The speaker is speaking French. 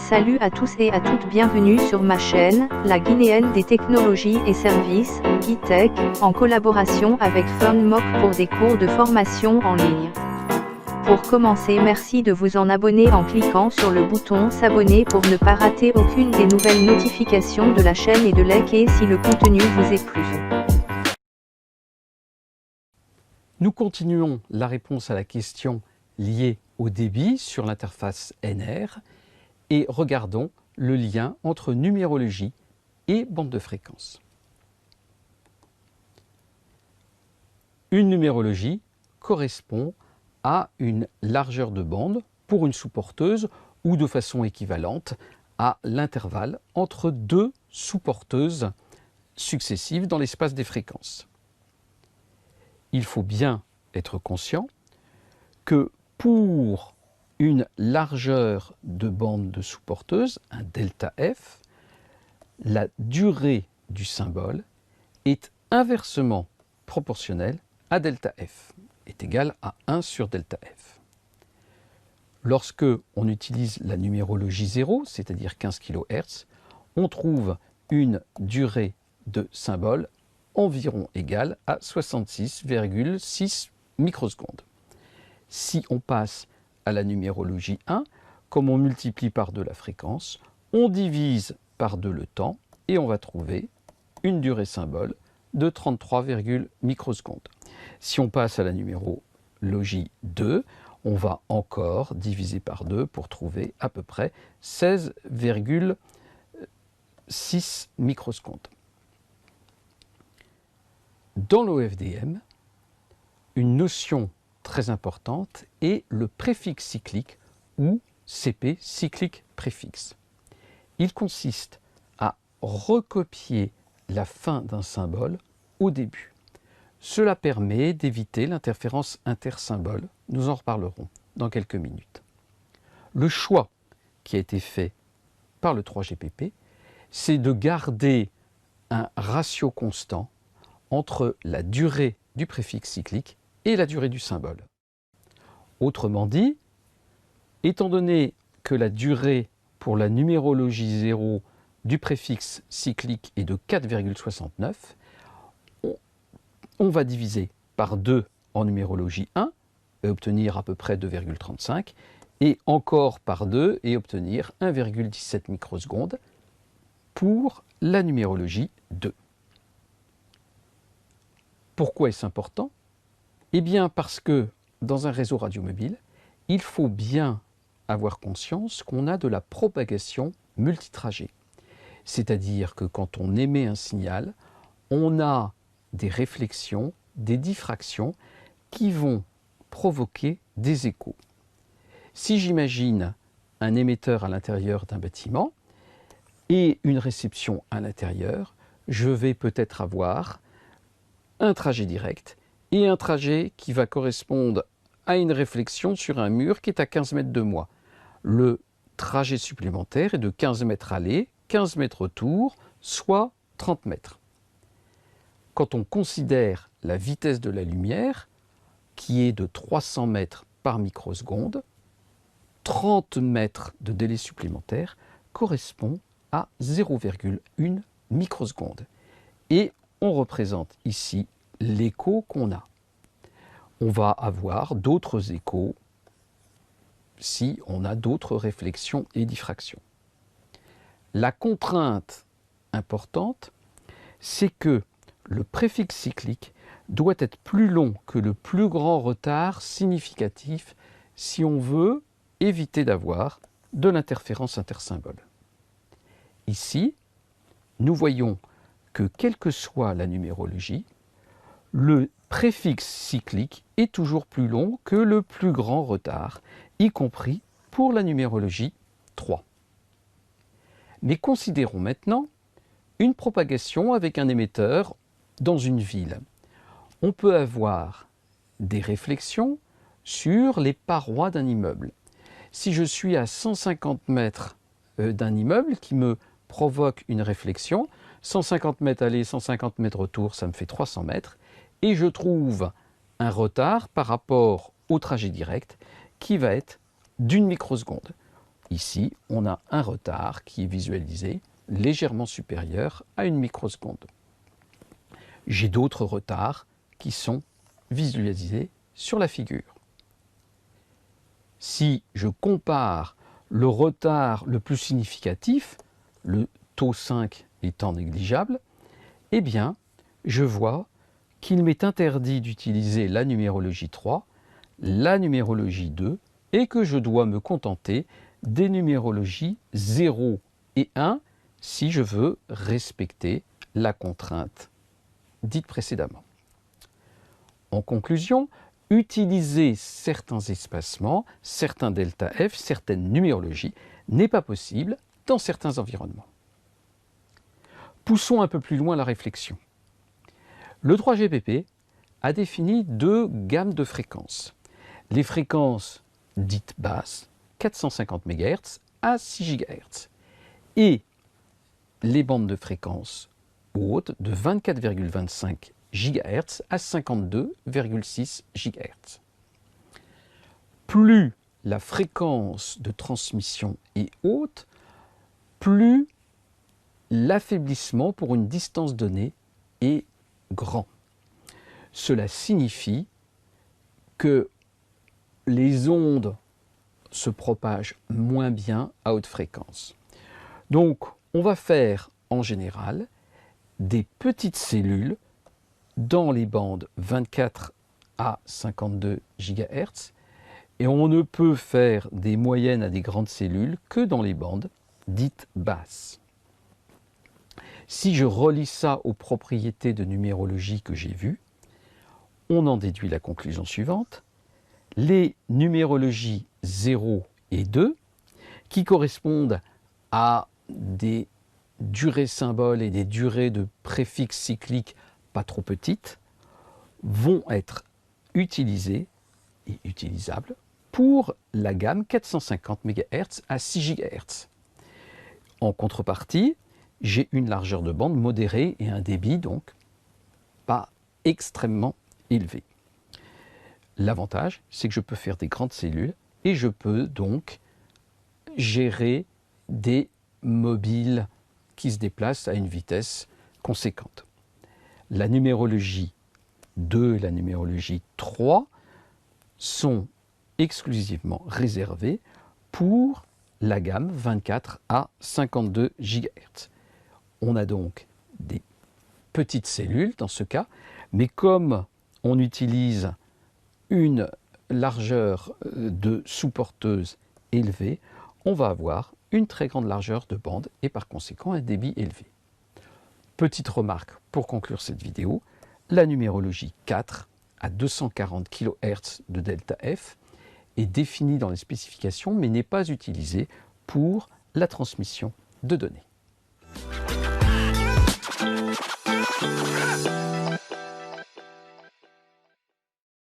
Salut à tous et à toutes, bienvenue sur ma chaîne, la Guinéenne des technologies et services, GuiTech, en collaboration avec FunMock pour des cours de formation en ligne. Pour commencer, merci de vous en abonner en cliquant sur le bouton s'abonner pour ne pas rater aucune des nouvelles notifications de la chaîne et de liker si le contenu vous est plu. Nous continuons la réponse à la question liée au débit sur l'interface NR et regardons le lien entre numérologie et bande de fréquence. Une numérologie correspond à une largeur de bande pour une sous-porteuse ou de façon équivalente à l'intervalle entre deux sous-porteuses successives dans l'espace des fréquences. Il faut bien être conscient que pour une largeur de bande de sous-porteuse, un delta F, la durée du symbole est inversement proportionnelle à delta F, est égale à 1 sur delta F. Lorsque on utilise la numérologie 0, c'est-à-dire 15 kHz, on trouve une durée de symbole environ égale à 66,6 microsecondes. Si on passe à la numérologie 1, comme on multiplie par 2 la fréquence, on divise par 2 le temps et on va trouver une durée symbole de 33, microsecondes. Si on passe à la numérologie 2, on va encore diviser par 2 pour trouver à peu près 16,6 microsecondes. Dans l'OFDM, une notion très importante est le préfixe cyclique ou CP, cyclique préfixe. Il consiste à recopier la fin d'un symbole au début. Cela permet d'éviter l'interférence intersymboles. Nous en reparlerons dans quelques minutes. Le choix qui a été fait par le 3GPP, c'est de garder un ratio constant entre la durée du préfixe cyclique et la durée du symbole. Autrement dit, étant donné que la durée pour la numérologie 0 du préfixe cyclique est de 4,69, on va diviser par 2 en numérologie 1 et obtenir à peu près 2,35 et encore par 2 et obtenir 1,17 microsecondes pour la numérologie 2. Pourquoi est-ce important? Eh bien parce que dans un réseau radiomobile, il faut bien avoir conscience qu'on a de la propagation multitrajet. C'est-à-dire que quand on émet un signal, on a des réflexions, des diffractions qui vont provoquer des échos. Si j'imagine un émetteur à l'intérieur d'un bâtiment et une réception à l'intérieur, je vais peut-être avoir un trajet direct et un trajet qui va correspondre à une réflexion sur un mur qui est à 15 mètres de moi. Le trajet supplémentaire est de 15 mètres aller, 15 mètres retour, soit 30 mètres. Quand on considère la vitesse de la lumière, qui est de 300 mètres par microseconde, 30 mètres de délai supplémentaire correspond à 0,1 microseconde. Et on représente ici l'écho qu'on a. On va avoir d'autres échos si on a d'autres réflexions et diffractions. La contrainte importante, c'est que le préfixe cyclique doit être plus long que le plus grand retard significatif si on veut éviter d'avoir de l'interférence intersymbole. Ici, nous voyons que quelle que soit la numérologie, le préfixe cyclique est toujours plus long que le plus grand retard, y compris pour la numérologie 3. Mais considérons maintenant une propagation avec un émetteur dans une ville. On peut avoir des réflexions sur les parois d'un immeuble. Si je suis à 150 mètres d'un immeuble qui me provoque une réflexion, 150 mètres aller, 150 mètres retour, ça me fait 300 mètres, et je trouve un retard par rapport au trajet direct qui va être d'1 microseconde. ici, on a un retard qui est visualisé légèrement supérieur à une microseconde. J'ai d'autres retards qui sont visualisés sur la figure. Si je compare le retard le plus significatif, le taux 5 étant négligeable, eh bien, je vois qu'il m'est interdit d'utiliser la numérologie 3, la numérologie 2, et que je dois me contenter des numérologies 0 et 1 si je veux respecter la contrainte dite précédemment. En conclusion, utiliser certains espacements, certains delta F, certaines numérologies n'est pas possible dans certains environnements. Poussons un peu plus loin la réflexion. Le 3GPP a défini deux gammes de fréquences. Les fréquences dites basses, 450 MHz à 6 GHz, et les bandes de fréquences hautes de 24,25 GHz à 52,6 GHz. Plus la fréquence de transmission est haute, plus l'affaiblissement pour une distance donnée est grand. Cela signifie que les ondes se propagent moins bien à haute fréquence. Donc, on va faire en général des petites cellules dans les bandes 24 à 52 GHz et on ne peut faire des moyennes à des grandes cellules que dans les bandes dites basses. Si je relie ça aux propriétés de numérologie que j'ai vues, on en déduit la conclusion suivante. Les numérologies 0 et 2, qui correspondent à des durées symboles et des durées de préfixes cycliques pas trop petites, vont être utilisées et utilisables pour la gamme 450 MHz à 6 GHz. En contrepartie, j'ai une largeur de bande modérée et un débit donc pas extrêmement élevé. L'avantage, c'est que je peux faire des grandes cellules et je peux donc gérer des mobiles qui se déplacent à une vitesse conséquente. La numérologie 2 et la numérologie 3 sont exclusivement réservées pour la gamme 24 à 52 GHz. On a donc des petites cellules dans ce cas, mais comme on utilise une largeur de sous-porteuse élevée, on va avoir une très grande largeur de bande et par conséquent un débit élevé. Petite remarque pour conclure cette vidéo, la numérologie 4 à 240 kHz de delta F est définie dans les spécifications mais n'est pas utilisée pour la transmission de données.